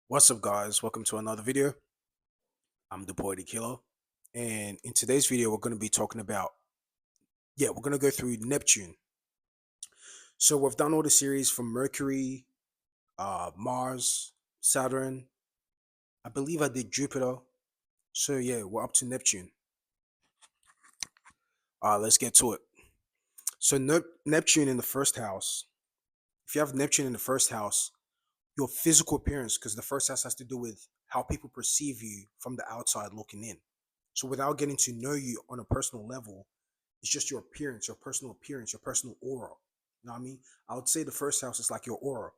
What's up, guys? Welcome to another video. I'm the Poetic Killer, and in today's video, we're going to be talking about we're going to go through Neptune. So we've done all the series from Mercury, Mars, Saturn. I believe I did Jupiter. So yeah, we're up to Neptune. Let's get to it. So Neptune in the first house. If you have Neptune in the first house, your physical appearance, because the first house has to do with how people perceive you from the outside looking in. So without getting to know you on a personal level, it's just your appearance, your personal aura. You know what I mean? I would say the first house is like your aura.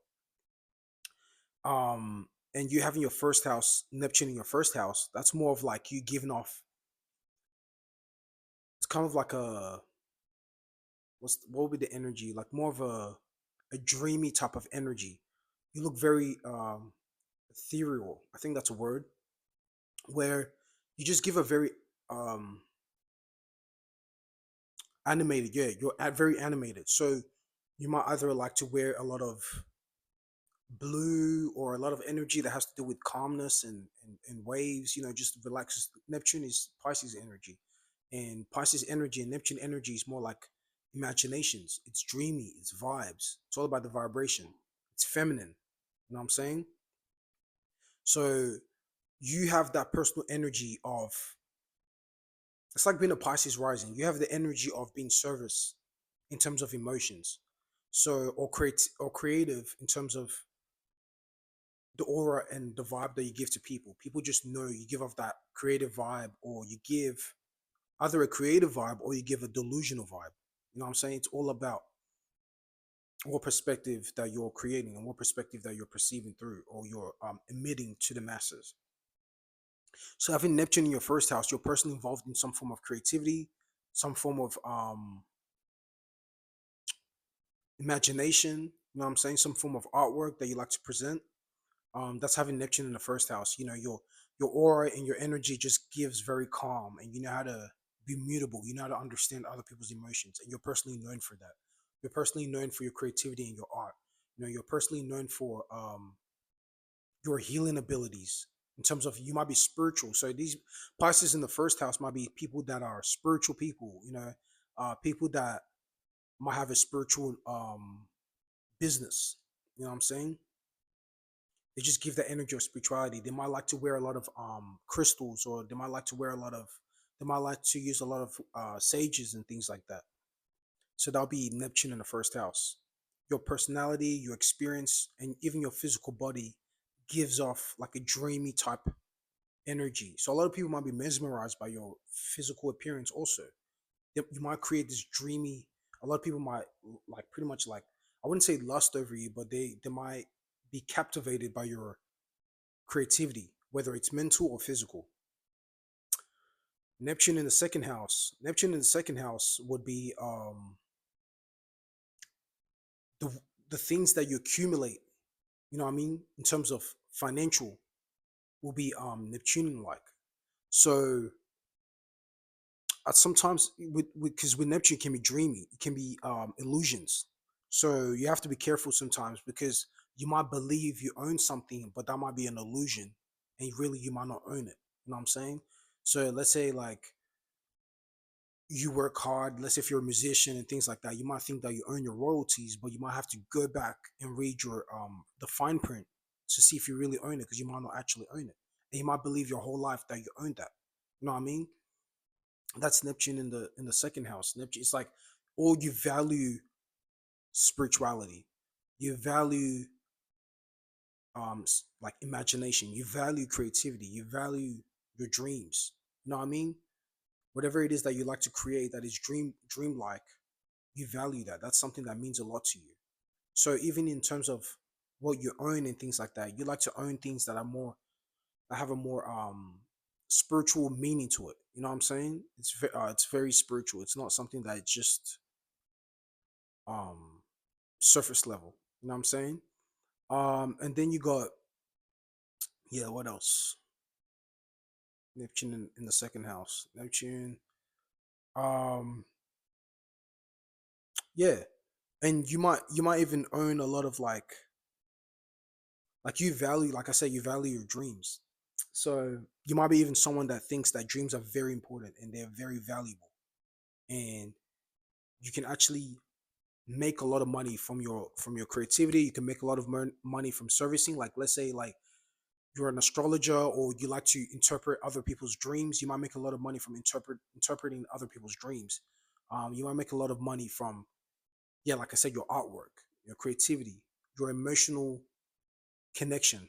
And you having your first house, Neptune in your first house, that's more of like you giving off. It's kind of like a what would be the energy? Like more of a dreamy type of energy. You look very ethereal. I think that's a word where you just give a very um animated. Yeah, you're very animated. So you might either like to wear a lot of blue or a lot of energy that has to do with calmness and waves, just relaxes. Neptune is Pisces energy. And Pisces energy and Neptune energy is more like imaginations. It's dreamy, it's vibes. It's all about the vibration. It's feminine. You know what I'm saying? So you have that personal energy of it's like being a Pisces rising. You have the energy of being service in terms of emotions. So or creative in terms of the aura and the vibe that you give to people. People just know you give off that creative vibe, or you give either a creative vibe or you give a delusional vibe. You know what I'm saying? It's all about what perspective that you're creating and what perspective that you're perceiving through or you're emitting to the masses. So having Neptune in your first house, you're personally involved in some form of creativity, some form of imagination. You know what I'm saying? Some form of artwork that you like to present. That's having Neptune in the first house. Your aura and your energy just gives very calm, and you know how to be mutable. You know how to understand other people's emotions, and you're personally known for that. You're personally known for your creativity and your art. You're personally known for your healing abilities. In terms of you might be spiritual, so these Pisces in the first house might be people that are spiritual people. People that might have a spiritual business. You know what I'm saying? They just give that energy of spirituality. They might like to wear a lot of crystals, or they might like to use a lot of sages and things like that. So that'll be Neptune in the first house. Your personality, your experience, and even your physical body gives off like a dreamy type energy. So a lot of people might be mesmerized by your physical appearance also. You might create this dreamy, a lot of people might like pretty much like, I wouldn't say lust over you, but they might be captivated by your creativity, whether it's mental or physical. Neptune in the second house. Neptune in the second house would be the things that you accumulate. You know what I mean? In terms of financial, will be Neptunian like. So sometimes with Neptune it can be dreamy, it can be illusions. So you have to be careful sometimes because you might believe you own something, but that might be an illusion, and really you might not own it. You know what I'm saying? So let's say like you work hard. Let's say if you're a musician and things like that, you might think that you earn your royalties, but you might have to go back and read your the fine print to see if you really own it, because you might not actually own it, and you might believe your whole life that you own that. You know what I mean? That's Neptune in the second house. Neptune, it's like all you value spirituality, you value like imagination, you value creativity, you value your dreams. You know what I mean? Whatever it is that you like to create that is dreamlike, you value that. That's something that means a lot to you. So even in terms of what you own and things like that, you like to own things that are more that have a more spiritual meaning to it. You know what I'm saying? It's very spiritual. It's not something that it's just um surface level. You know what I'm saying? And then you got, yeah, what else? Neptune in the second house. Neptune. Um, yeah, and you might even own a lot of Like you value, like I said, you value your dreams. So you might be even someone that thinks that dreams are very important and they're very valuable, and you can actually make a lot of money from your creativity. You can make a lot of money from servicing. Like let's say like you're an astrologer or you like to interpret other people's dreams. You might make a lot of money from interpreting other people's dreams. You might make a lot of money from, yeah, like I said, your artwork, your creativity, your emotional connection.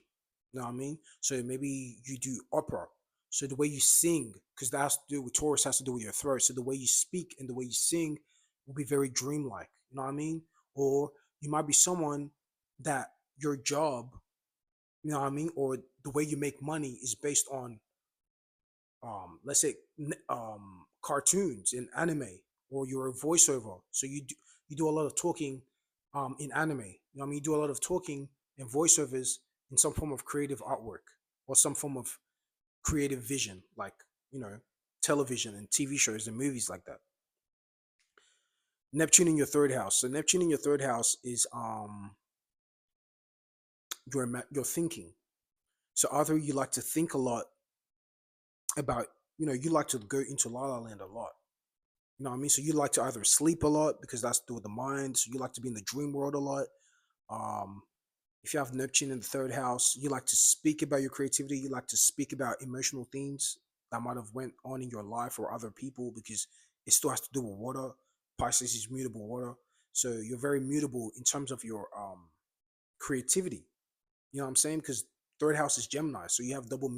You know what I mean? So maybe you do opera. So the way you sing, because that has to do with Taurus, has to do with your throat. So the way you speak and the way you sing will be very dreamlike. You know what I mean? Or you might be someone that your job, you know what I mean, or the way you make money is based on, let's say, cartoons and anime, or you're a voiceover. So you do a lot of talking, in anime. You know what I mean? You do a lot of talking and voiceovers in some form of creative artwork or some form of creative vision, like, you know, television and TV shows and movies like that. Neptune in your third house. So Neptune in your third house is your thinking. So either you like to think a lot about, you know, you like to go into la la land a lot. You know what I mean? So you like to either sleep a lot because that's to do with the mind. So you like to be in the dream world a lot. Um, if you have Neptune in the third house, you like to speak about your creativity. You like to speak about emotional themes that might have went on in your life or other people, because it still has to do with water. Pisces is mutable water. So you're very mutable in terms of your creativity. You know what I'm saying? Because third house is Gemini. So you have double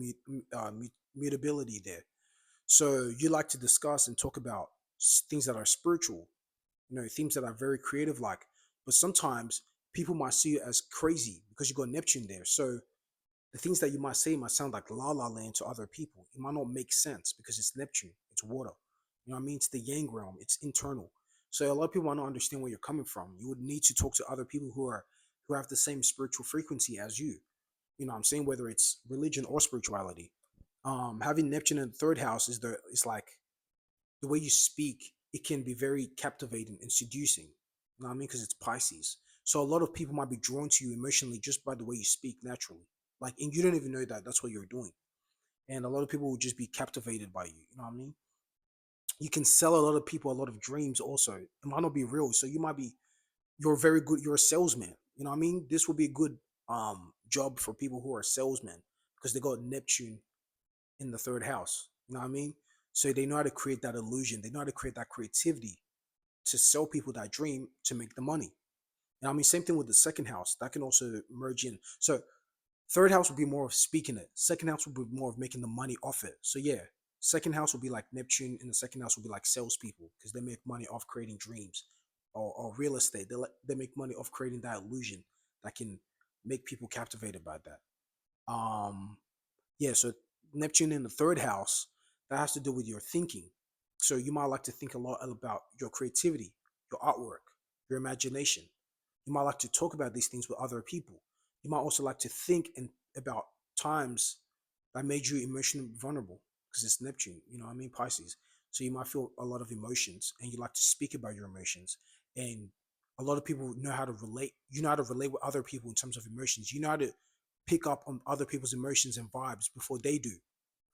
mutability there. So you like to discuss and talk about things that are spiritual, you know, themes that are very creative, like, but sometimes people might see you as crazy because you got Neptune there. So the things that you might say might sound like la la land to other people. It might not make sense because it's Neptune, it's water. You know what I mean? It's the yang realm, it's internal. So a lot of people might not understand where you're coming from. You would need to talk to other people who have the same spiritual frequency as you. You know what I'm saying? Whether it's religion or spirituality. Having Neptune in the third house is like the way you speak, it can be very captivating and seducing. You know what I mean? Because it's Pisces. So a lot of people might be drawn to you emotionally just by the way you speak naturally. Like, and you don't even know that that's what you're doing. And a lot of people will just be captivated by you. You know what I mean? You can sell a lot of people a lot of dreams also. It might not be real. So you might be, you're very good, you're a salesman. You know what I mean? This would be a good job for people who are salesmen because they got Neptune in the third house. You know what I mean? So they know how to create that illusion. They know how to create that creativity to sell people that dream to make the money. And I mean, same thing with the second house. That can also merge in. So third house would be more of speaking it. Second house would be more of making the money off it. So yeah, second house would be like Neptune, and the second house would be like salespeople because they make money off creating dreams, or real estate. They make money off creating that illusion that can make people captivated by that. Um, yeah, so Neptune in the third house, that has to do with your thinking. So you might like to think a lot about your creativity, your artwork, your imagination. You might like to talk about these things with other people. You might also like to think about times that made you emotionally vulnerable because it's Neptune, you know what I mean, Pisces. So you might feel a lot of emotions and you like to speak about your emotions. And a lot of people know how to relate. You know how to relate with other people in terms of emotions. You know how to pick up on other people's emotions and vibes before they do,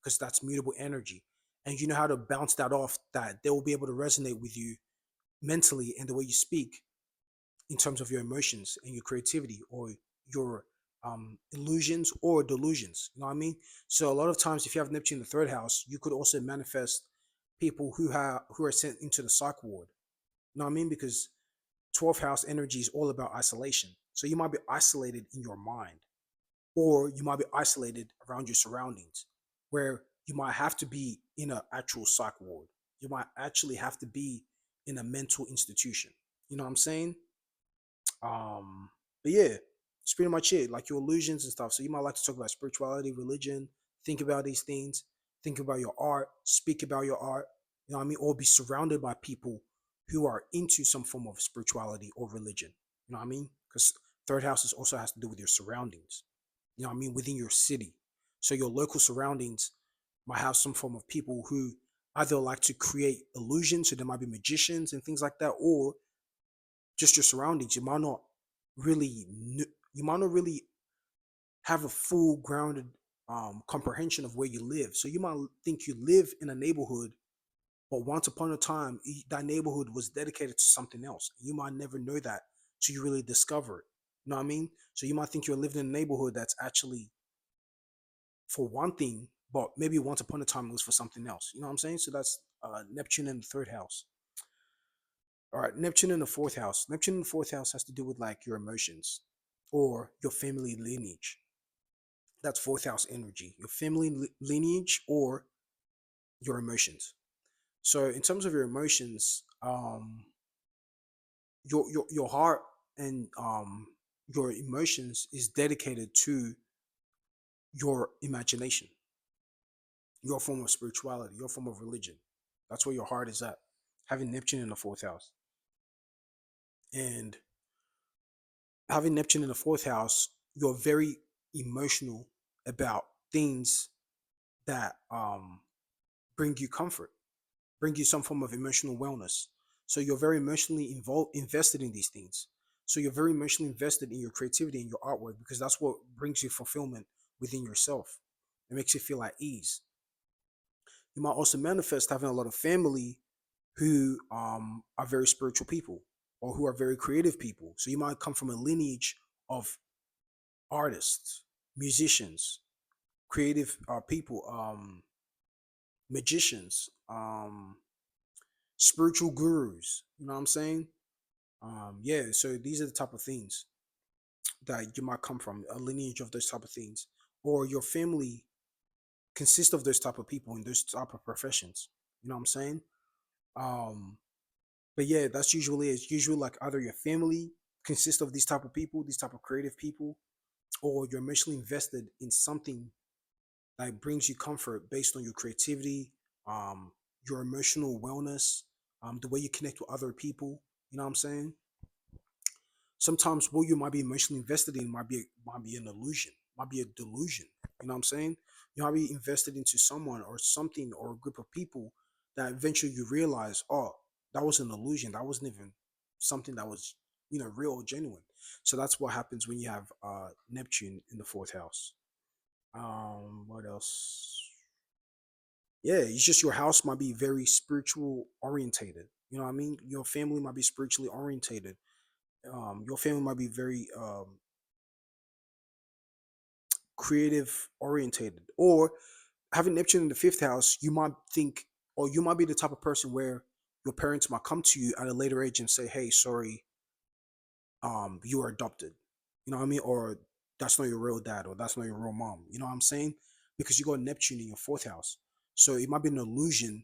because that's mutable energy. And you know how to bounce that off, that they will be able to resonate with you mentally and the way you speak in terms of your emotions and your creativity, or your illusions or delusions. You know what I mean? So a lot of times, if you have Neptune in the third house, you could also manifest people who are sent into the psych ward. You know what I mean? Because 12th house energy is all about isolation. So you might be isolated in your mind, or you might be isolated around your surroundings, where you might have to be in an actual psych ward. You might actually have to be in a mental institution. You know what I'm saying? But yeah, it's pretty much it. Like your illusions and stuff. So you might like to talk about spirituality, religion, think about these things, think about your art, speak about your art. You know what I mean? Or be surrounded by people who are into some form of spirituality or religion. You know what I mean? Because third house also has to do with your surroundings. You know what I mean? Within your city. So your local surroundings might have some form of people who either like to create illusions, so there might be magicians and things like that, or just your surroundings. You might not really have a full grounded comprehension of where you live. So you might think you live in a neighborhood, but once upon a time, that neighborhood was dedicated to something else. You might never know that till you really discover it. You know what I mean? So you might think you're living in a neighborhood that's actually for one thing, but maybe once upon a time it was for something else. You know what I'm saying? So that's Neptune in the third house. All right, Neptune in the fourth house. Neptune in the fourth house has to do with like your emotions or your family lineage. That's fourth house energy. Your family lineage or your emotions. So in terms of your emotions, your heart and your emotions is dedicated to your imagination, your form of spirituality, your form of religion. That's where your heart is at. Having Neptune in the fourth house. And having Neptune in the fourth house, you're very emotional about things that bring you comfort, bring you some form of emotional wellness. So you're very emotionally involved, invested in these things. So you're very emotionally invested in your creativity and your artwork because that's what brings you fulfillment within yourself. It makes you feel at ease. You might also manifest having a lot of family who are very spiritual people or who are very creative people. So you might come from a lineage of artists, musicians, creative people, magicians, spiritual gurus. You know what I'm saying? Yeah. So these are the type of things that you might come from, a lineage of those type of things, or your family consists of those type of people in those type of professions. You know what I'm saying? Um, but yeah, that's usually it's usually like either your family consists of these type of people, these type of creative people, or you're emotionally invested in something that brings you comfort based on your creativity, um, your emotional wellness, the way you connect with other people. You know what I'm saying? Sometimes what you might be emotionally invested in might be an illusion, might be a delusion. You know what I'm saying? You might be invested into someone or something or a group of people that eventually you realize, oh, that was an illusion. That wasn't even something that was, real or genuine. So that's what happens when you have Neptune in the fourth house. What else? Yeah, it's just your house might be very spiritual orientated. You know what I mean? Your family might be spiritually orientated. Your family might be very creative orientated, or having Neptune in the fifth house, you might think, or you might be the type of person where your parents might come to you at a later age and say, "Hey, sorry, you are adopted." You know what I mean? Or that's not your real dad, or that's not your real mom. You know what I'm saying? Because you got Neptune in your fourth house, so it might be an illusion,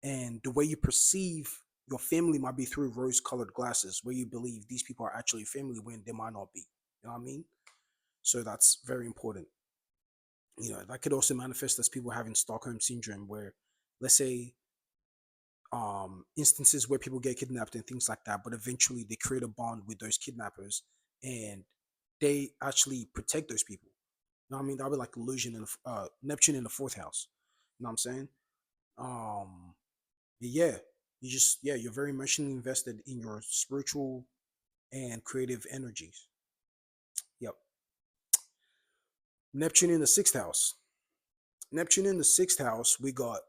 and the way you perceive your family might be through rose-colored glasses, where you believe these people are actually family when they might not be. You know what I mean? So that's very important. That could also manifest as people having Stockholm syndrome, where, let's say, instances where people get kidnapped and things like that, but eventually they create a bond with those kidnappers and they actually protect those people. You know what I mean? That'll be like illusion in Neptune in the fourth house. You know what I'm saying? Um, yeah, you're very emotionally invested in your spiritual and creative energies. Yep. Neptune in the sixth house. Neptune in the sixth house, we got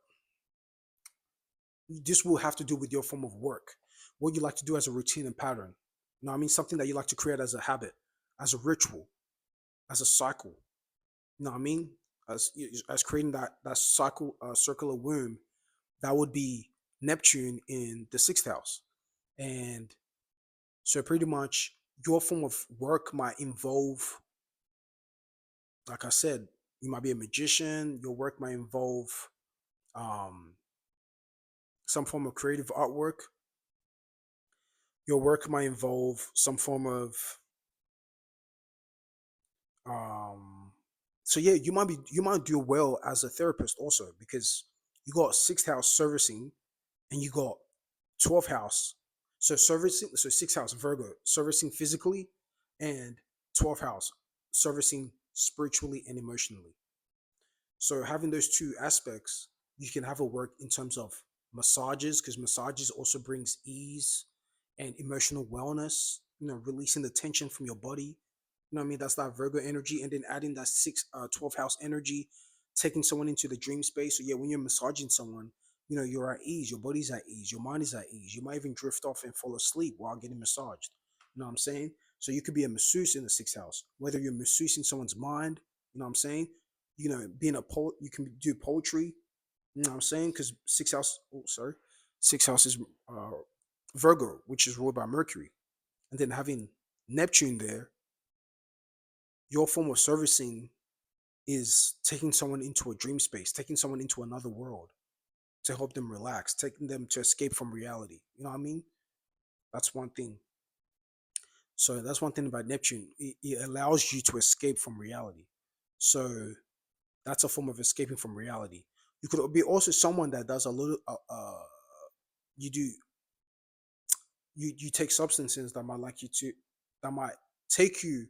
this will have to do with your form of work, what you like to do as a routine and pattern. You know what I mean? Something that you like to create as a habit, as a ritual, as a cycle. You know what I mean? As creating that cycle, circular womb, that would be Neptune in the sixth house. And so pretty much your form of work might involve, like I said, you might be a magician. Your work might involve um, some form of creative artwork. Your work might involve some form of um so yeah, you might do well as a therapist also, because you got sixth house servicing and you got 12th house. So servicing, so sixth house Virgo servicing physically, and 12th house servicing spiritually and emotionally. So having those two aspects, you can have a work in terms of massages, because massages also brings ease and emotional wellness, releasing the tension from your body. You know what I mean? That's that Virgo energy, and then adding that 12th house energy, taking someone into the dream space. So yeah, when you're massaging someone, you're at ease, your body's at ease, your mind is at ease. You might even drift off and fall asleep while getting massaged. You know what I'm saying? So you could be a masseuse in the sixth house, whether you're masseusing someone's mind. You know what I'm saying? Being a poet, you can do poetry. You know what I'm saying? Because sixth house, oh sorry, sixth house is uh, Virgo, which is ruled by Mercury, and then having Neptune there, your form of servicing is taking someone into a dream space, taking someone into another world to help them relax, taking them to escape from reality. You know what I mean? That's one thing. So that's one thing about Neptune. It allows you to escape from reality. So that's a form of escaping from reality. You could be also someone that does a little. You do you take substances that might like you to that might take you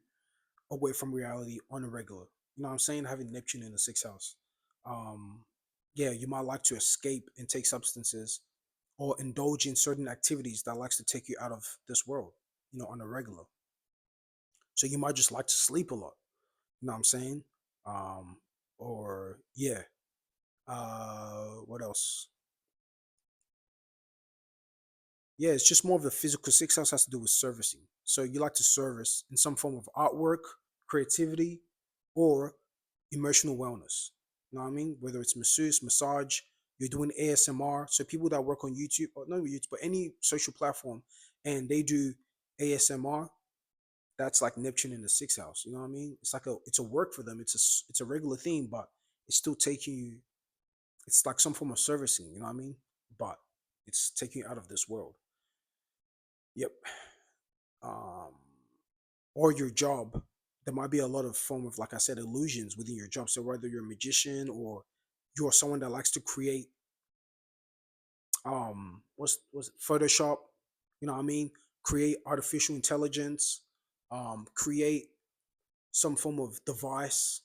away from reality on a regular. You know what I'm saying? Having Neptune in the sixth house. Um, yeah, you might like to escape and take substances or indulge in certain activities that likes to take you out of this world, on a regular. So you might just like to sleep a lot. You know what I'm saying? Um, or yeah. What else? Yeah, it's just more of the physical. Six house has to do with servicing. So you like to service in some form of artwork, creativity, or emotional wellness. You know what I mean? Whether it's masseuse, massage, you're doing ASMR. So people that work on YouTube, or not YouTube, but any social platform, and they do ASMR, that's like Neptune in the sixth house. You know what I mean? It's a work for them. It's a regular thing, but it's still taking you. It's like some form of servicing. You know what I mean? But it's taking you out of this world. Yep. Um, or your job, there might be a lot of form of, like I said, illusions within your job. So whether you're a magician or you're someone that likes to create, what's Photoshop, you know what I mean? Create artificial intelligence, create some form of device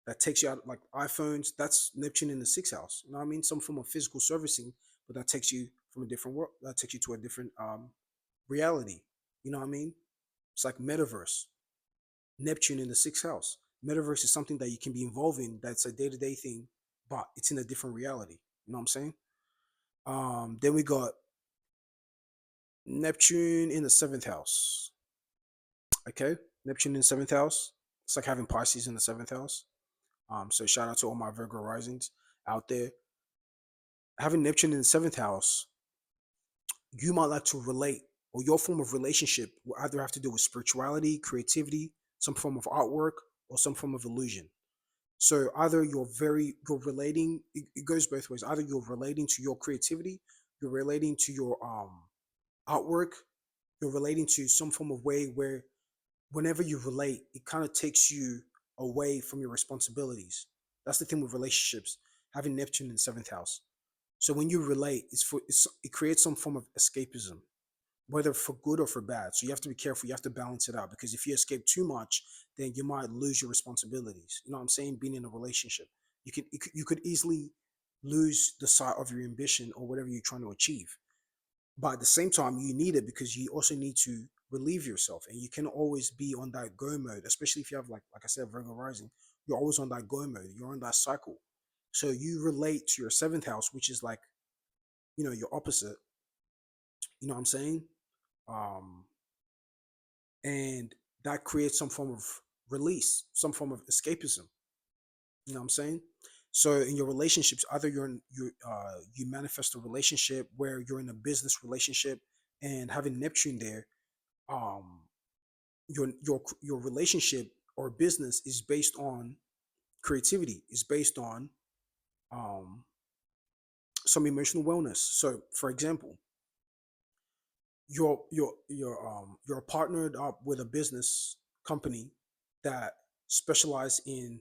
that takes you out, like iPhones. That's Neptune in the sixth house. You know what I mean? Some form of physical servicing, but that takes you from a different world. That takes you to a different reality. You know what I mean? It's like metaverse. Neptune in the sixth house. Metaverse is something that you can be involved in. That's a day to day thing, but it's in a different reality. You know what I'm saying? Then we got Neptune in the seventh house. Okay, Neptune in the seventh house. It's like having Pisces in the seventh house. So shout out to all my Virgo risings out there. Having Neptune in the seventh house, you might like to relate, or your form of relationship will either have to do with spirituality, creativity, some form of artwork, or some form of illusion. So either you're relating. It goes both ways. Either you're relating to your creativity, you're relating to your artwork, you're relating to some form of way where whenever you relate, it kind of takes you away from your responsibilities. That's the thing with relationships. Having Neptune in the seventh house. So when you relate, it creates some form of escapism, whether for good or for bad. So you have to be careful. You have to balance it out, because if you escape too much, then you might lose your responsibilities. You know what I'm saying? Being in a relationship, you could easily lose the sight of your ambition or whatever you're trying to achieve. But at the same time, you need it because you also need to relieve yourself, and you can always be on that go mode, especially if you have, like I said, Virgo rising. You're always on that go mode. You're on that cycle. So you relate to your seventh house, which is like your opposite. You know what I'm saying? Um, and that creates some form of release, some form of escapism. You know what I'm saying? So in your relationships, either you manifest a relationship where you're in a business relationship, and having Neptune there, um, your relationship or business is based on creativity, is based on um, some emotional wellness. So, for example, you're partnered up with a business company that specialize in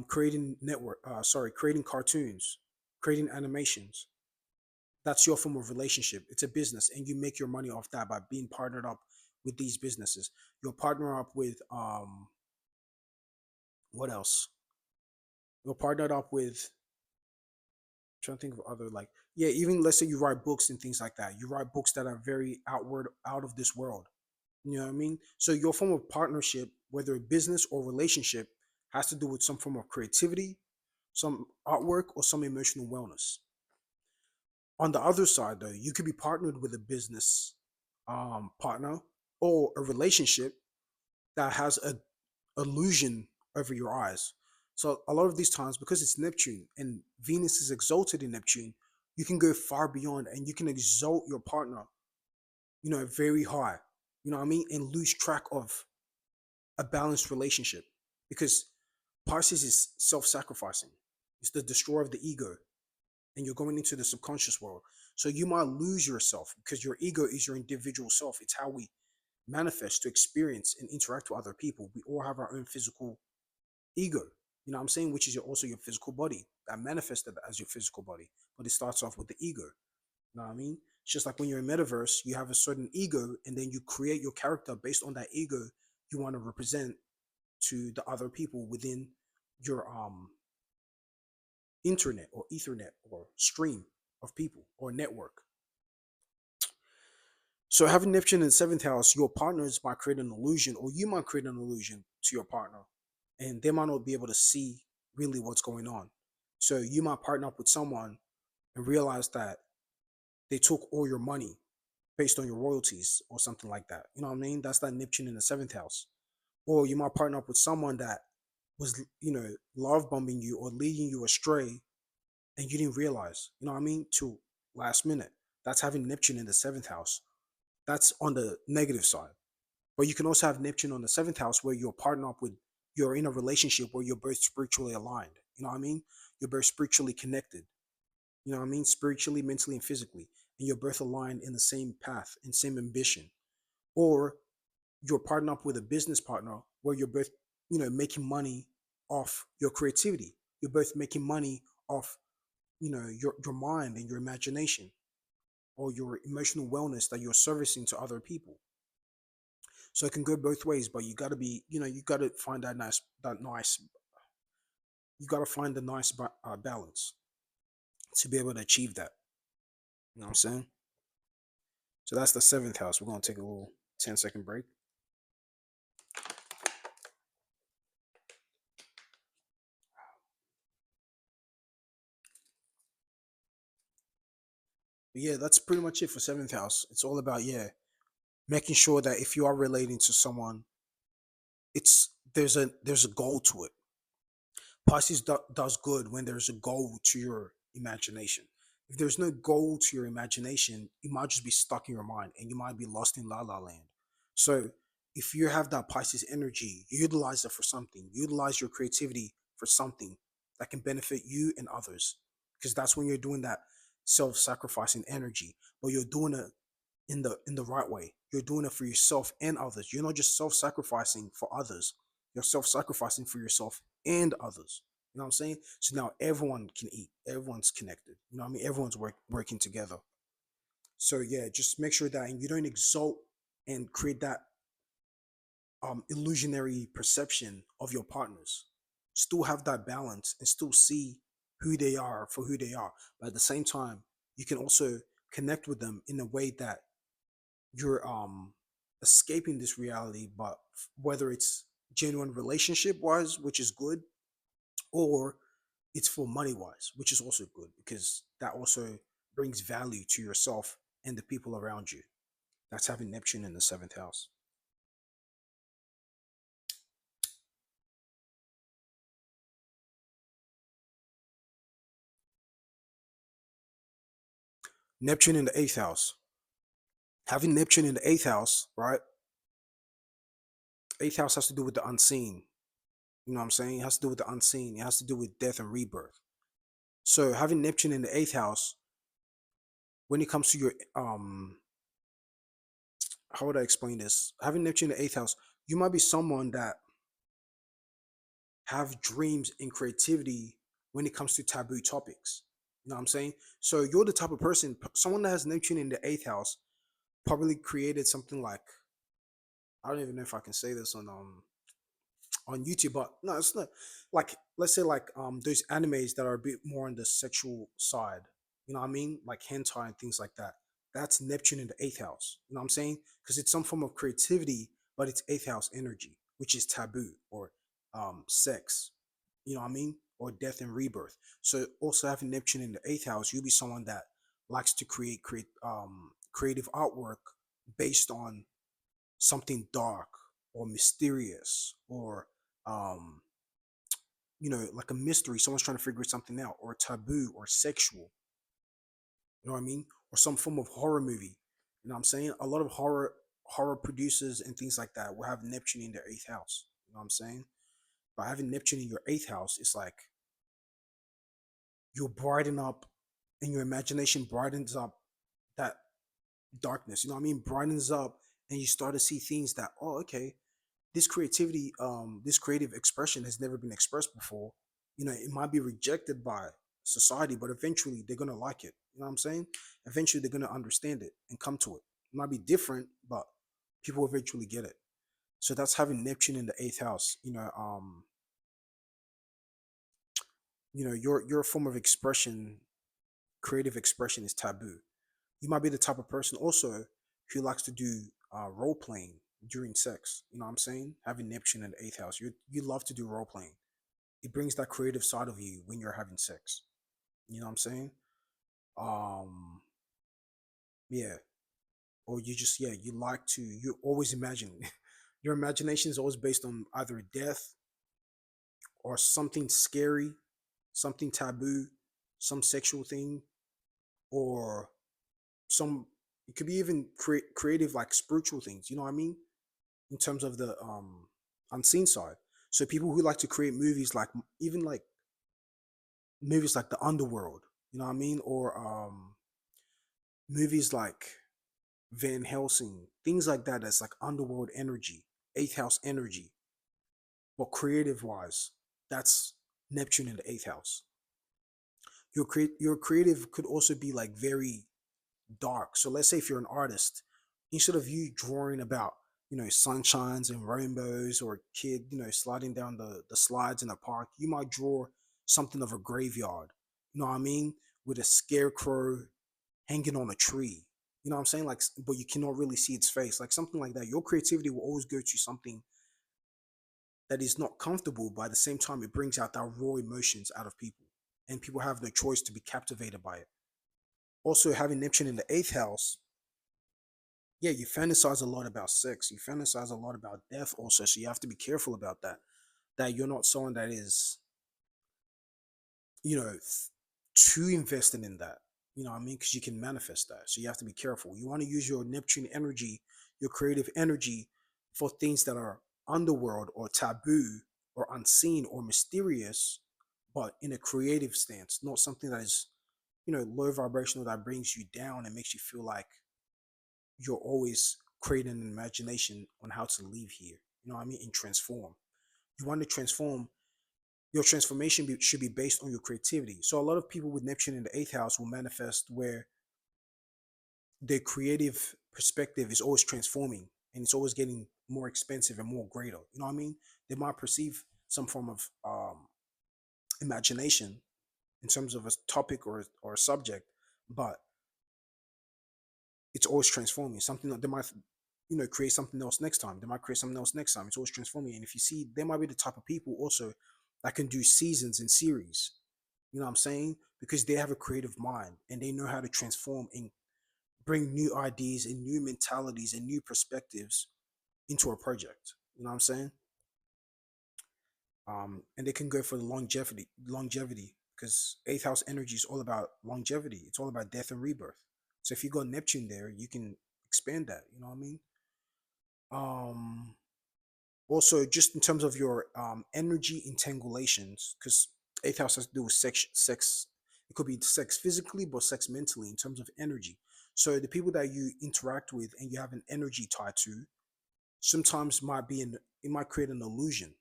creating cartoons, creating animations. That's your form of relationship. It's a business, and you make your money off that by being partnered up with these businesses. You'll partner up with what else? You're partnered up with, trying to think of other, like, yeah, even let's say you write books and things like that. You write books that are very out of this world. You know what I mean? So your form of partnership, whether a business or relationship, has to do with some form of creativity, some artwork, or some emotional wellness. On the other side, though, you could be partnered with a business partner or a relationship that has a illusion over your eyes. So a lot of these times, because it's Neptune and Venus is exalted in Neptune, you can go far beyond and you can exalt your partner, very high. You know what I mean? And lose track of a balanced relationship because Pisces is self-sacrificing. It's the destroyer of the ego, and you're going into the subconscious world. So you might lose yourself because your ego is your individual self. It's how we manifest to experience and interact with other people. We all have our own physical ego, you know what I'm saying, which is also your physical body that manifested as your physical body. But it starts off with the ego. You know what I mean? It's just like when you're in metaverse, you have a certain ego, and then you create your character based on that ego you want to represent to the other people within your internet or ethernet or stream of people or network. So having Neptune in the seventh house, your partners might create an illusion, or you might create an illusion to your partner, and they might not be able to see really what's going on. So you might partner up with someone and realize that they took all your money based on your royalties or something like that. You know what I mean? That's that Neptune in the seventh house. Or you might partner up with someone that was, love bombing you or leading you astray, and you didn't realize. You know what I mean? Till last minute. That's having Neptune in the seventh house. That's on the negative side. But you can also have Neptune on the seventh house where you're partner up with, you're in a relationship where you're both spiritually aligned. You know what I mean? You're both spiritually connected. You know what I mean? Spiritually, mentally, and physically. And you're both aligned in the same path and same ambition. Or you're partner up with a business partner where you're both, making money off your creativity. You're both making money off, your mind and your imagination or your emotional wellness that you're servicing to other people. So it can go both ways, but you got to be, you got to find you got to find the nice balance to be able to achieve that. You know what I'm saying? So that's the seventh house. We're going to take a little 10-second break. But yeah, that's pretty much it for seventh house. It's all about, yeah, making sure that if you are relating to someone, there's a goal to it. Pisces does good when there's a goal to your imagination. If there's no goal to your imagination, you might just be stuck in your mind and you might be lost in la la land. So if you have that Pisces energy, utilize it for something. Utilize your creativity for something that can benefit you and others. Because that's when you're doing that self-sacrificing energy. But you're doing it in the right way. You're doing it for yourself and others. You're not just self-sacrificing for others. You're self-sacrificing for yourself and others. You know what I'm saying? So now everyone can eat. Everyone's connected. You know what I mean? Everyone's working together. So yeah, just make sure that you don't exalt and create that illusionary perception of your partners. Still have that balance and still see who they are for who they are. But at the same time, you can also connect with them in a way that you're escaping this reality, but whether it's genuine relationship wise, which is good, or it's for money wise, which is also good because that also brings value to yourself and the people around you. That's having Neptune in the seventh house. Neptune in the eighth house. Having Neptune in the eighth house, right? Eighth house has to do with the unseen. You know what I'm saying? It has to do with the unseen. It has to do with death and rebirth. So having Neptune in the eighth house, when it comes to your how would I explain this? Having Neptune in the eighth house, you might be someone that have dreams and creativity when it comes to taboo topics. You know what I'm saying? So you're the type of person, someone that has Neptune in the eighth house, probably created something like, I don't even know if I can say this on YouTube, but no, it's not, like, let's say like those animes that are a bit more on the sexual side. You know what I mean? Like hentai and things like that. That's Neptune in the eighth house. You know what I'm saying? Because it's some form of creativity, but it's eighth house energy, which is taboo or sex. You know what I mean? Or death and rebirth. So also having Neptune in the eighth house, you'll be someone that likes to create creative artwork based on something dark or mysterious or um like a mystery. Someone's trying to figure something out, or taboo or sexual. You know what I mean? Or some form of horror movie. You know what I'm saying? A lot of horror producers and things like that will have Neptune in their eighth house. You know what I'm saying? By having Neptune in your eighth house, it's like you'll brighten up, and your imagination brightens up that darkness. You know what I mean? Brightens up, and you start to see things that, oh, okay, this creativity, this creative expression has never been expressed before. It might be rejected by society, but eventually they're gonna like it. You know what I'm saying? Eventually they're gonna understand it and come to it. It might be different, but people eventually get it. So that's having Neptune in the eighth house. Your form of expression, creative expression, is taboo. You might be the type of person also who likes to do role playing during sex. You know what I'm saying? Having Neptune in the eighth house, you love to do role playing. It brings that creative side of you when you're having sex. You know what I'm saying? Um, yeah. Or you just, yeah, you always imagine. Your imagination is always based on either death or something scary, something taboo, some sexual thing, or some, it could be even creative, like spiritual things. You know what I mean? In terms of the unseen side. So people who like to create movies, like even like movies like the Underworld, you know what I mean, or movies like Van Helsing, things like that. That's like underworld energy, eighth house energy, but creative wise, that's Neptune in the eighth house. Your creative could also be like very dark. So let's say if you're an artist, instead of you drawing about, sunshines and rainbows, or a kid, sliding down the slides in a park, you might draw something of a graveyard. You know what I mean? With a scarecrow hanging on a tree. You know what I'm saying? Like, but you cannot really see its face. Like something like that. Your creativity will always go to something that is not comfortable, but at the same time, it brings out that raw emotions out of people. And people have no choice to be captivated by it. Also, having Neptune in the eighth house, yeah, you fantasize a lot about sex. You fantasize a lot about death also. So you have to be careful about that. That you're not someone that is, you know, too invested in that. You know what I mean? Because you can manifest that. So you have to be careful. You want to use your Neptune energy, your creative energy, for things that are underworld or taboo or unseen or mysterious, but in a creative stance, not something that is, low vibrational, that brings you down and makes you feel like you're always creating an imagination on how to leave here. You know what I mean? And transform. You want to transform. Your transformation should be based on your creativity. So a lot of people with Neptune in the eighth house will manifest where their creative perspective is always transforming, and it's always getting more expensive and more greater. You know what I mean? They might perceive some form of imagination in terms of a topic or a subject, but it's always transforming. Something that they might, create something else next time. They might create something else next time. It's always transforming. And if you see, they might be the type of people also that can do seasons and series. You know what I'm saying? Because they have a creative mind and they know how to transform and bring new ideas and new mentalities and new perspectives into a project. You know what I'm saying? And they can go for the longevity, because eighth house energy is all about longevity. It's all about death and rebirth. So if you got Neptune there, you can expand that. You know what I mean? Um, Also, just in terms of your energy entangulations, because eighth house has to do with sex. It could be sex physically, but sex mentally in terms of energy. So the people that you interact with and you have an energy tied to, sometimes it might create an illusion.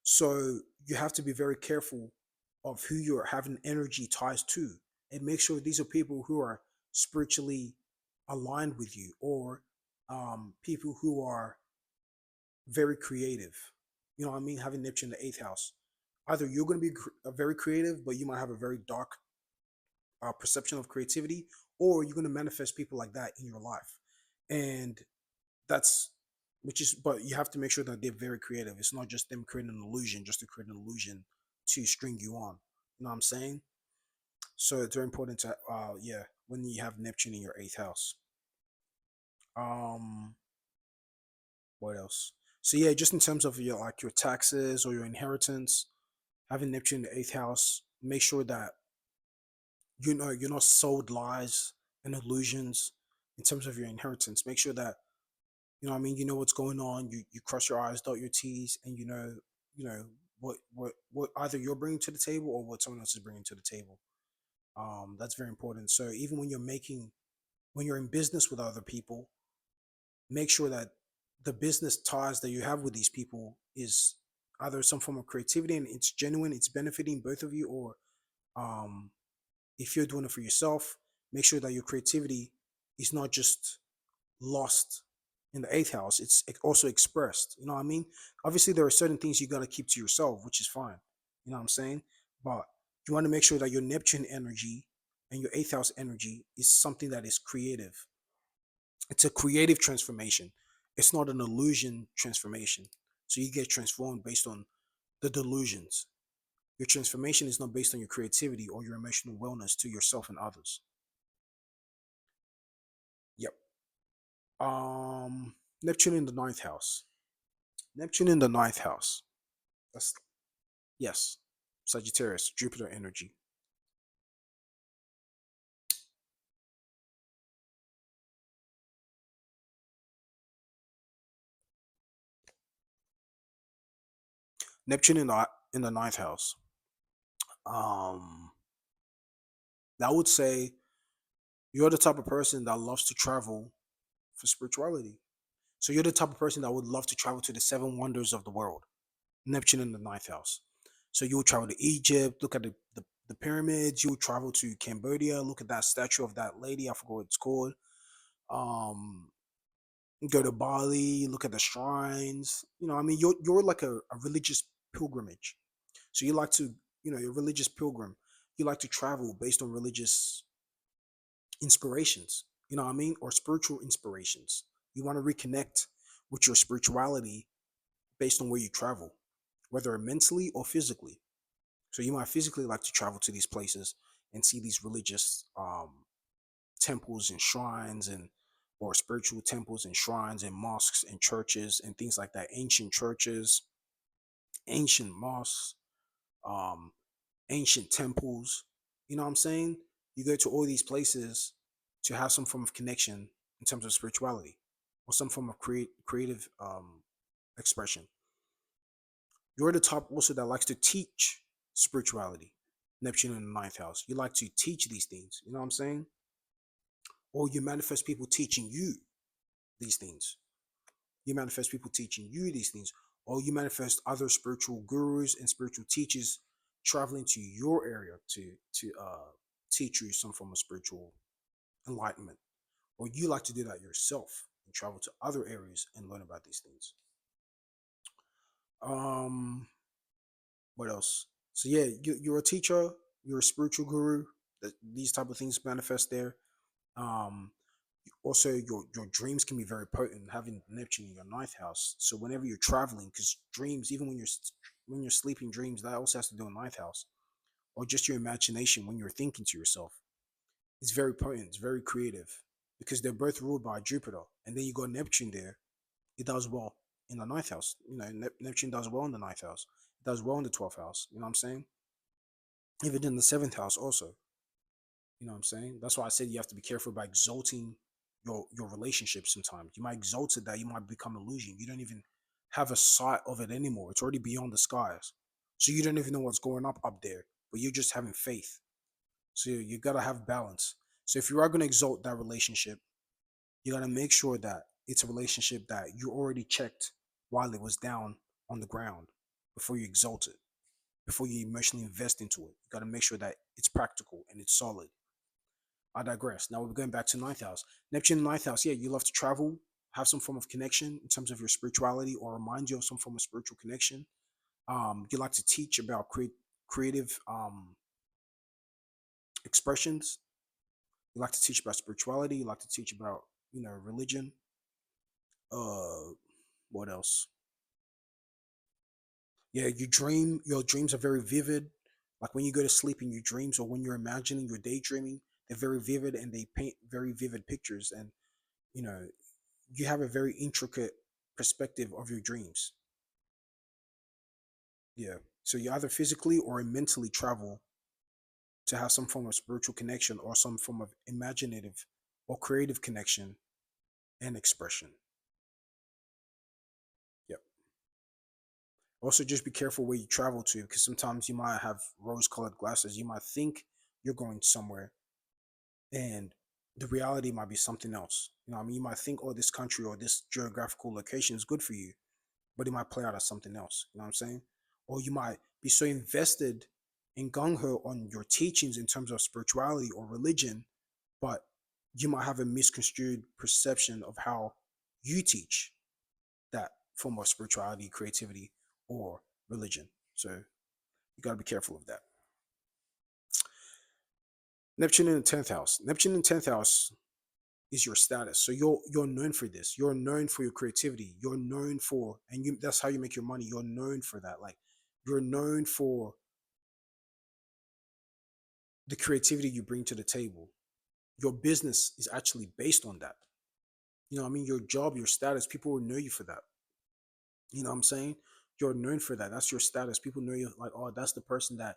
So you have to be very careful of who you're having energy ties to, and make sure these are people who are spiritually aligned with you, or people who are very creative. You know what I mean? Having Neptune in the eighth house. Either you're going to be very creative, but you might have a very dark perception of creativity, or you're going to manifest people like that in your life. And that's which is but you have to make sure that they're very creative. It's not just them creating an illusion just to create an illusion to string you on. You know what I'm saying? So it's very important to yeah, when you have Neptune in your eighth house. Um what else? So yeah, just in terms of your like your taxes or your inheritance, having Neptune in the eighth house, make sure that you're not sold lies and illusions in terms of your inheritance. Make sure that you know what I mean, you know what's going on, you cross your I's, dot your T's, and you know what either you're bringing to the table or what someone else is bringing to the table. That's very important. So even when you're in business with other people, make sure that the business ties that you have with these people is either some form of creativity and it's genuine, it's benefiting both of you, or um, if you're doing it for yourself, make sure that your creativity is not just lost in the eighth house, it's also expressed. You know what I mean? Obviously, there are certain things you got to keep to yourself, which is fine. You know what I'm saying? But you want to make sure that your Neptune energy and your eighth house energy is something that is creative. It's a creative transformation. It's not an illusion transformation. So you get transformed based on the delusions. Your transformation is not based on your creativity or your emotional wellness to yourself and others. Yep. Neptune in the ninth house. Neptune in the ninth house. That's yes. Sagittarius, Jupiter energy. Neptune in the ninth house. Um, I would say you're the type of person that loves to travel for spirituality. So you're the type of person that would love to travel to the seven wonders of the world. Neptune in the ninth house. So you would travel to Egypt, look at the pyramids. You would travel to Cambodia, look at that statue of that lady. I forgot what it's called. Um, go to Bali, look at the shrines. You know, I mean, you're like a religious pilgrimage. So you like to, you know, you're a religious pilgrim. You like to travel based on religious inspirations. You know what I mean, or spiritual inspirations. You want to reconnect with your spirituality based on where you travel, whether mentally or physically. So you might physically like to travel to these places and see these religious temples and shrines and or spiritual temples and shrines and mosques and churches and things like that. Ancient churches, ancient mosques, um, ancient temples. You know what I'm saying? You go to all these places to have some form of connection in terms of spirituality or some form of creative expression. You're the type also that likes to teach spirituality. Neptune in the ninth house. You like to teach these things. You know what I'm saying? Or you manifest people teaching you these things. You manifest people teaching you these things. Or you manifest other spiritual gurus and spiritual teachers traveling to your area to teach you some form of spiritual enlightenment. Or you like to do that yourself and travel to other areas and learn about these things. Um, what else? So yeah, you're a teacher, you're a spiritual guru. These type of things manifest there. Um, also your dreams can be very potent having Neptune in your ninth house. So whenever you're traveling, because dreams, even when you're sleeping, dreams that also has to do with ninth house, or just your imagination when you're thinking to yourself, it's very potent. It's very creative because they're both ruled by Jupiter, and then you got Neptune there. It does well in the ninth house. You know, Neptune does well in the ninth house. It does well in the 12th house. You know what I'm saying? Even in the seventh house also. You know what I'm saying? That's why I said you have to be careful about exalting your relationship sometimes. You might exalt it that you might become illusion. You don't even have a sight of it anymore. It's already beyond the skies. So you don't even know what's going up there. But you're just having faith. So you gotta have balance. So if you are gonna exalt that relationship, you gotta make sure that it's a relationship that you already checked while it was down on the ground before you exalt it, before you emotionally invest into it. You gotta make sure that it's practical and it's solid. I digress. Now we're going back to ninth house. Neptune in ninth house. Yeah, you love to travel, have some form of connection in terms of your spirituality, or remind you of some form of spiritual connection. You like to teach about creative expressions. You like to teach about spirituality. You like to teach about, religion. Uh, what else? Yeah, you dream. Your dreams are very vivid. Like when you go to sleep in your dreams, or when you're imagining, you're daydreaming. They're very vivid, and they paint very vivid pictures. And you know, you have a very intricate perspective of your dreams. Yeah. So you either physically or mentally travel to have some form of spiritual connection or some form of imaginative or creative connection and expression. Yep. Also, just be careful where you travel to, because sometimes you might have rose colored glasses. You might think you're going somewhere, and the reality might be something else. I mean, you might think, oh, this country or this geographical location is good for you, but it might play out as something else. You know what I'm saying? Or you might be so invested in gung ho on your teachings in terms of spirituality or religion, but you might have a misconstrued perception of how you teach that form of spirituality, creativity, or religion. So you got to be careful of that. Neptune in the 10th house. Neptune in the 10th house is your status. So you're known for this. You're known for your creativity. You're known for, and that's how you make your money. You're known for that. Like you're known for the creativity you bring to the table. Your business is actually based on that. I mean, your job, your status, people will know you for that. You know what I'm saying? You're known for that. That's your status. People know you like, oh, that's the person that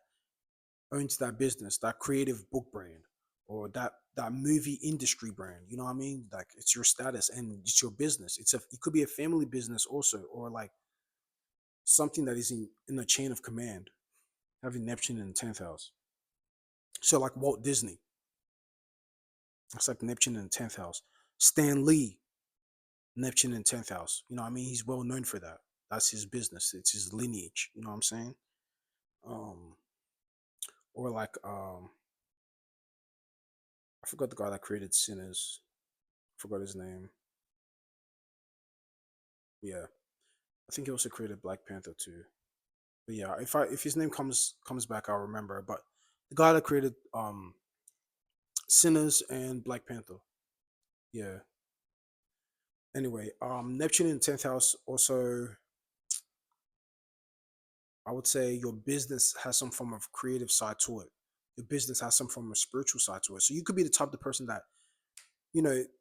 owns that business, that creative book brand, or that movie industry brand. You know what I mean? Like it's your status and it's your business. It could be a family business also, or like something that is in a chain of command, having Neptune in the 10th house. So like Walt Disney, that's like Neptune in the 10th house. Stan Lee, Neptune in 10th house. You know what I mean? He's well known for that. That's his business. It's his lineage. You know what I'm saying? Um, or like I forgot the guy that created Sinners. I forgot his name. Yeah, I think he also created Black Panther too. But yeah, if his name comes back, I'll remember. But the guy that created Sinners and Black Panther. Yeah. Anyway, Neptune in the 10th house also, I would say your business has some form of creative side to it. Your business has some form of spiritual side to it. So you could be the type of person that,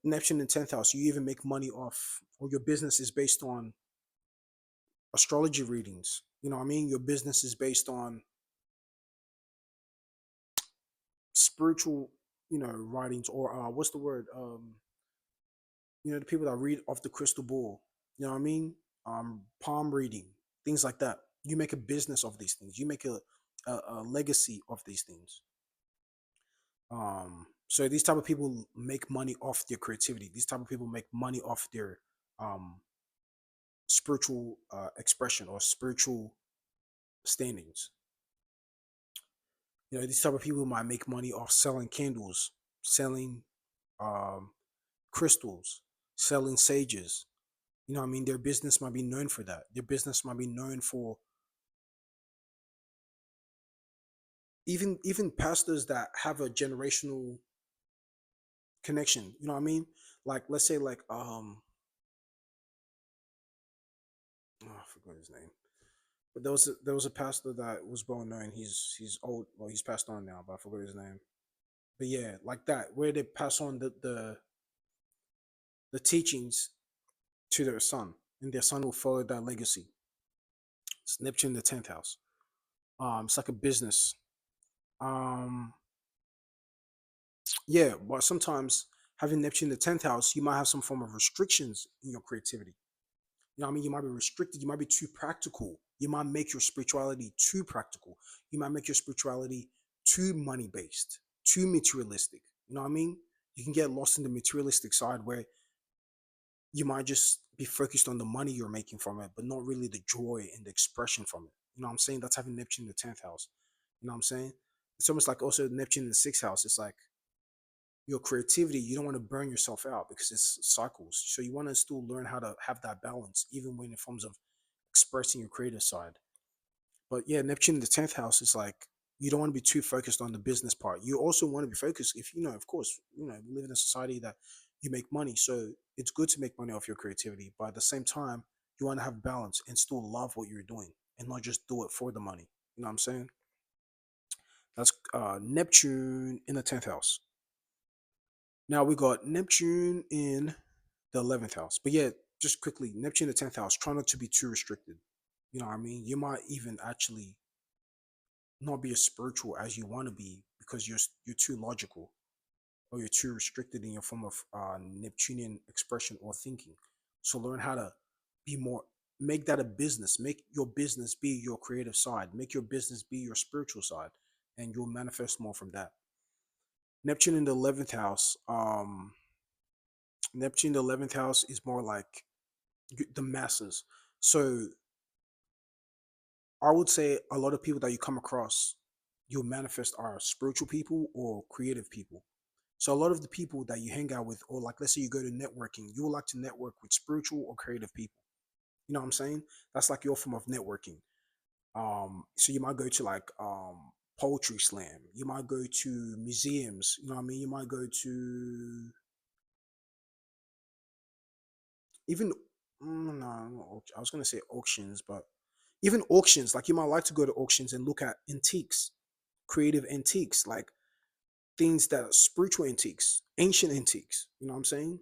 Neptune in 10th house, you even make money off, or your business is based on astrology readings. You know what I mean? Your business is based on spiritual, writings, or what's the word? The people that read off the crystal ball. You know what I mean? Palm reading, things like that. You make a business of these things. You make a legacy of these things. So these type of people make money off their creativity. These type of people make money off their um, spiritual expression or spiritual standings. These type of people might make money off selling candles, selling um, crystals, selling sages. You know what I mean? Their business might be known for that. Their business might be known for even pastors that have a generational connection. You know what I mean? Like let's say like oh, I forgot his name. But there was a pastor that was well known. He's old. Well, he's passed on now, but I forgot his name. But yeah, like that, where they pass on the teachings to their son, and their son will follow that legacy. It's Neptune in the 10th house. It's like a business. Um, yeah, but sometimes having Neptune in the 10th house, you might have some form of restrictions in your creativity. You know what I mean? You might be restricted. You might be too practical. You might make your spirituality too practical. You might make your spirituality too money based, too materialistic. You know what I mean? You can get lost in the materialistic side where you might just be focused on the money you're making from it, but not really the joy and the expression from it. You know what I'm saying? That's having Neptune in the 10th house. You know what I'm saying? It's almost like also Neptune in the 6th house. It's like your creativity, you don't want to burn yourself out because it's cycles. So you want to still learn how to have that balance, even when in forms of expressing your creative side. But yeah, Neptune in the 10th house is like You don't want to be too focused on the business part. You also want to be focused, if you know, of course, we live in a society that you make money. So it's good to make money off your creativity. But at the same time, you want to have balance and still love what you're doing and not just do it for the money. You know what I'm saying? That's Neptune in the 10th house. Now we got Neptune in the 11th house. But yeah, just quickly, Neptune in the 10th house, try not to be too restricted. You know what I mean? You might even actually not be as spiritual as you want to be because you're too logical, or you're too restricted in your form of Neptunian expression or thinking. So learn how to be more, make that a business. Make your business be your creative side. Make your business be your spiritual side, and you'll manifest more from that. Neptune in the 11th house. Neptune in the 11th house is more like the masses. So I would say a lot of people that you come across, you'll manifest are spiritual people or creative people. So a lot of the people that you hang out with, or like let's say you go to networking, you would like to network with spiritual or creative people. You know what I'm saying? That's like your form of networking. So you might go to like poetry slam. You might go to museums. You know what I mean? You might go to even no, I was gonna say auctions, but even auctions. Like you might like to go to auctions and look at antiques, creative antiques, like things that are spiritual antiques, ancient antiques. You know what I'm saying?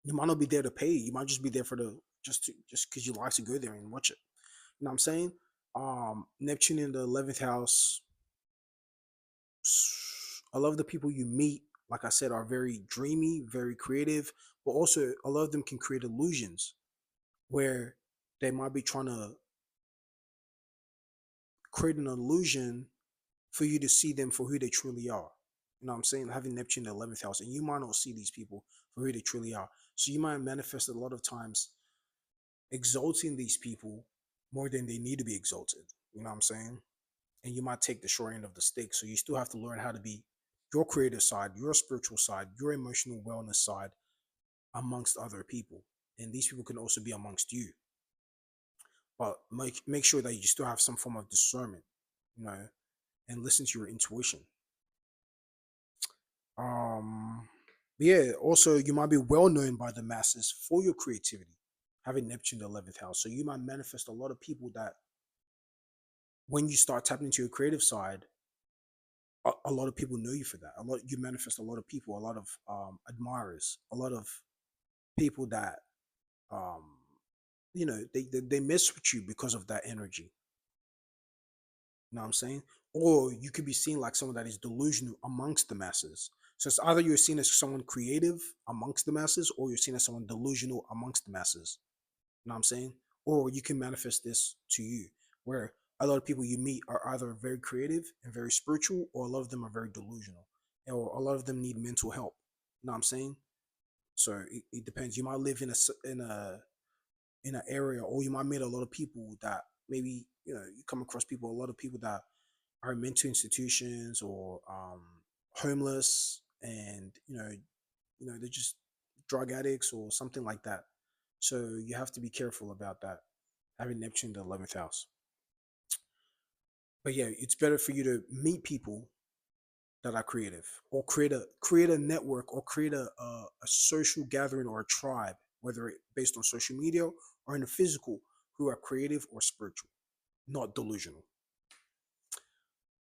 You might not be there to pay. You might just be there for the just because you like to go there and watch it. You know what I'm saying? Neptune in the 11th house. A lot of the people you meet, like I said, are very dreamy, very creative, but also a lot of them can create illusions where they might be trying to create an illusion for you to see them for who they truly are. You know what I'm saying? Having Neptune in the 11th house, and you might not see these people for who they truly are. So you might manifest a lot of times exalting these people more than they need to be exalted. You know what I'm saying? And you might take the short end of the stick. So you still have to learn how to be your creative side, your spiritual side, your emotional wellness side amongst other people. And these people can also be amongst you. But make sure that you still have some form of discernment, you know, and listen to your intuition. Um yeah, also you might be well known by the masses for your creativity, having Neptune in the 11th house. So you might manifest a lot of people that when you start tapping into your creative side, a lot of people know you for that. A lot you manifest a lot of people, a lot of admirers, a lot of people that um, they mess with you because of that energy. You know what I'm saying? Or you could be seen like someone that is delusional amongst the masses. So it's either you're seen as someone creative amongst the masses, or you're seen as someone delusional amongst the masses. You know what I'm saying? Or you can manifest this to you, where a lot of people you meet are either very creative and very spiritual, or a lot of them are very delusional, or a lot of them need mental help. You know what I'm saying? So it depends. You might live in an area, or you might meet a lot of people that maybe you come across people, a lot of people that are in mental institutions or homeless, and they're just drug addicts or something like that. So you have to be careful about that, having Neptune in the 11th house. But yeah, it's better for you to meet people that are creative, or create a network, or create a social gathering or a tribe, whether it based on social media or in the physical, who are creative or spiritual, not delusional.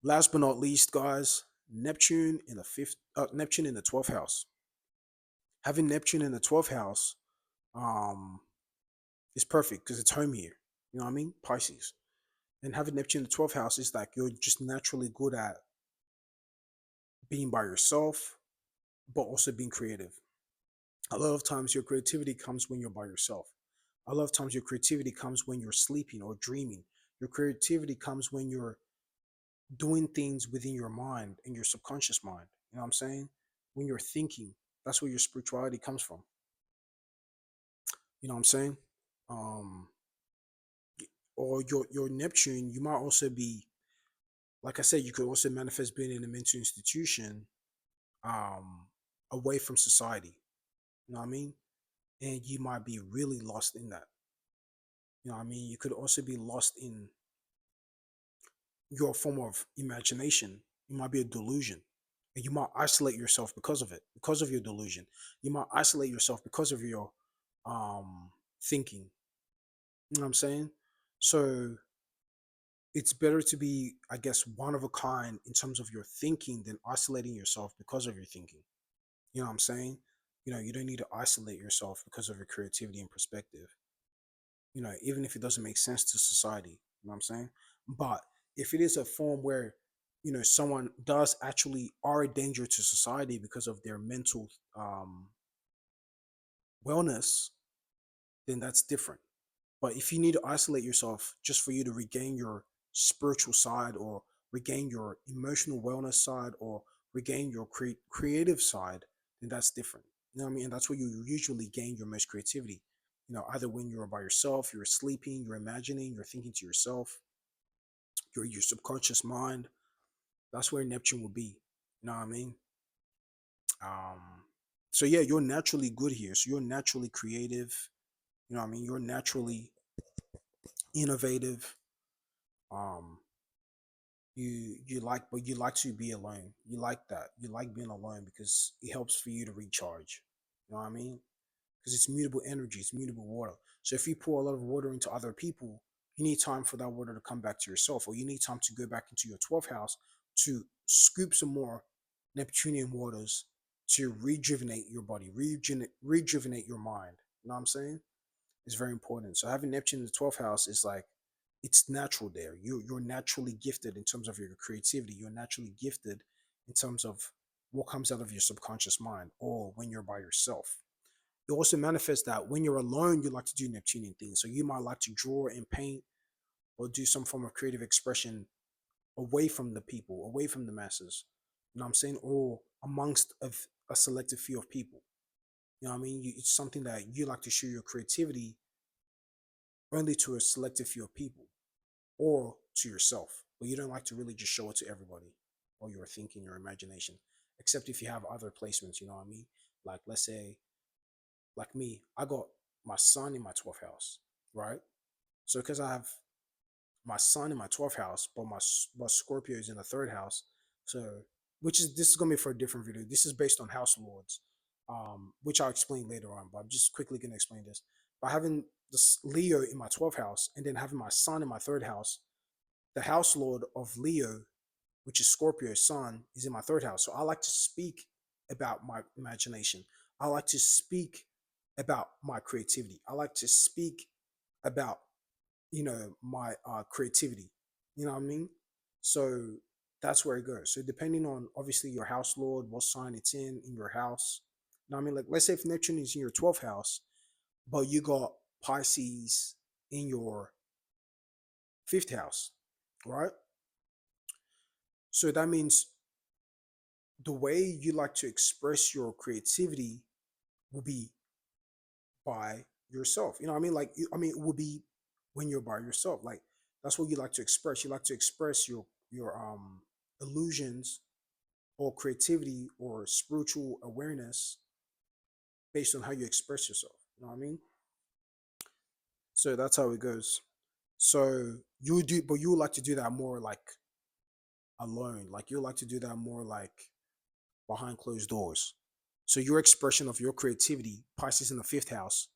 Last but not least, guys, Neptune in the 12th house. Having Neptune in the 12th house um, is perfect because it's home here. You know what I mean? Pisces. And having Neptune in the 12th house is like you're just naturally good at being by yourself, but also being creative. A lot of times your creativity comes when you're by yourself. A lot of times your creativity comes when you're sleeping or dreaming. Your creativity comes when you're doing things within your mind and your subconscious mind. You know what I'm saying? When you're thinking, that's where your spirituality comes from. You know what I'm saying? Um, or your Neptune, you might also be, like I said, you could also manifest being in a mental institution, um, away from society. You know what I mean? And you might be really lost in that. You know what I mean? You could also be lost in your form of imagination. It might be a delusion. And you might isolate yourself because of it, because of your delusion. You might isolate yourself because of your thinking. You know what I'm saying? So it's better to be, I guess, one of a kind in terms of your thinking than isolating yourself because of your thinking. You know what I'm saying? You don't need to isolate yourself because of your creativity and perspective. Even if it doesn't make sense to society. You know what I'm saying? But if it is a form where, someone does actually are a danger to society because of their mental wellness, then that's different. But if you need to isolate yourself just for you to regain your spiritual side or regain your emotional wellness side or regain your creative side, then that's different. You know what I mean? And that's where you usually gain your most creativity. Either when you're by yourself, you're sleeping, you're imagining, you're thinking to yourself, your subconscious mind. That's where Neptune will be. You know what I mean? Um, so yeah, you're naturally good here. So you're naturally creative. You know what I mean? You're naturally innovative. Um, but you like to be alone. You like that. You like being alone because it helps for you to recharge. You know what I mean? Because it's mutable energy, it's mutable water. So if you pour a lot of water into other people, you need time for that water to come back to yourself, or you need time to go back into your 12th house to scoop some more Neptunian waters to rejuvenate your body, rejuvenate your mind. You know what I'm saying? Is very important. So having Neptune in the 12th house is like it's natural there. You're naturally gifted in terms of your creativity. You're naturally gifted in terms of what comes out of your subconscious mind or when you're by yourself. It also manifests that when you're alone, you like to do Neptunian things. So you might like to draw and paint or do some form of creative expression away from the people, away from the masses. You know what I'm saying? Or amongst a selective few of people. You know what I mean? It's something that you like to show your creativity only to a selective few of people or to yourself, but you don't like to really just show it to everybody or your thinking, your imagination, except if you have other placements, you know what I mean? Like, let's say, like me, I got my sun in my 12th house, right? So, because I have my sun in my 12th house, but Scorpio is in the third house, so this is gonna be for a different video. This is based on house lords, which I'll explain later on, but I'm just quickly gonna explain this. By having this Leo in my 12th house and then having my sun in my third house, the house lord of Leo, which is Scorpio's sun, is in my third house. So I like to speak about my imagination. I like to speak about my creativity. I like to speak about, my creativity. You know what I mean? So that's where it goes. So depending on obviously your house lord, what sign it's in your house. You know what I mean? Like let's say if Neptune is in your 12th house, but you got Pisces in your fifth house, right? So that means the way you like to express your creativity will be by yourself. You know what I mean? Like, it will be when you're by yourself. Like, that's what you like to express. You like to express your illusions or creativity or spiritual awareness based on how you express yourself. You know what I mean? So that's how it goes. So but you would like to do that more like alone. Like you like to do that more like behind closed doors. So your expression of your creativity, Pisces in the fifth house,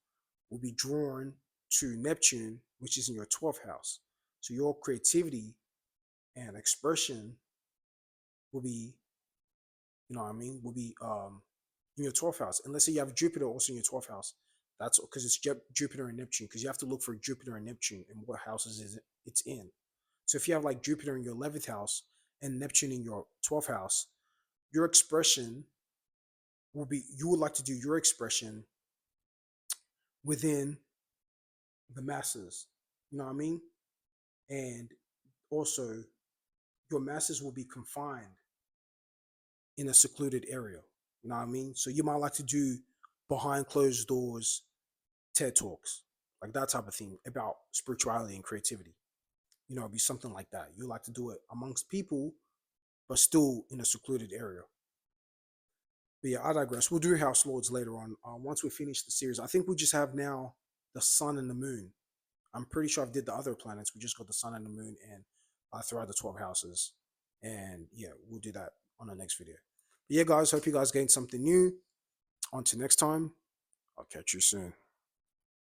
will be drawn to Neptune, which is in your 12th house. So your creativity and expression will be, you know what I mean, will be in your 12th house. And let's say you have Jupiter also in your 12th house. That's because it's Jupiter and Neptune, because you have to look for Jupiter and Neptune and what houses it's in. So if you have like Jupiter in your 11th house and Neptune in your 12th house, your expression will be, you would like to do your expression within the masses. You know what I mean? And also, your masses will be confined in a secluded area. You know what I mean? So you might like to do behind closed doors TED Talks, like that type of thing about spirituality and creativity. It'd be something like that. You like to do it amongst people, but still in a secluded area. But yeah, I digress. We'll do House Lords later on. Once we finish the series, I think we just have now the sun and the moon. I'm pretty sure I did the other planets. We just got the sun and the moon and throughout the 12 houses. And yeah, we'll do that on the next video. But yeah, guys, hope you guys gained something new. Until next time, I'll catch you soon.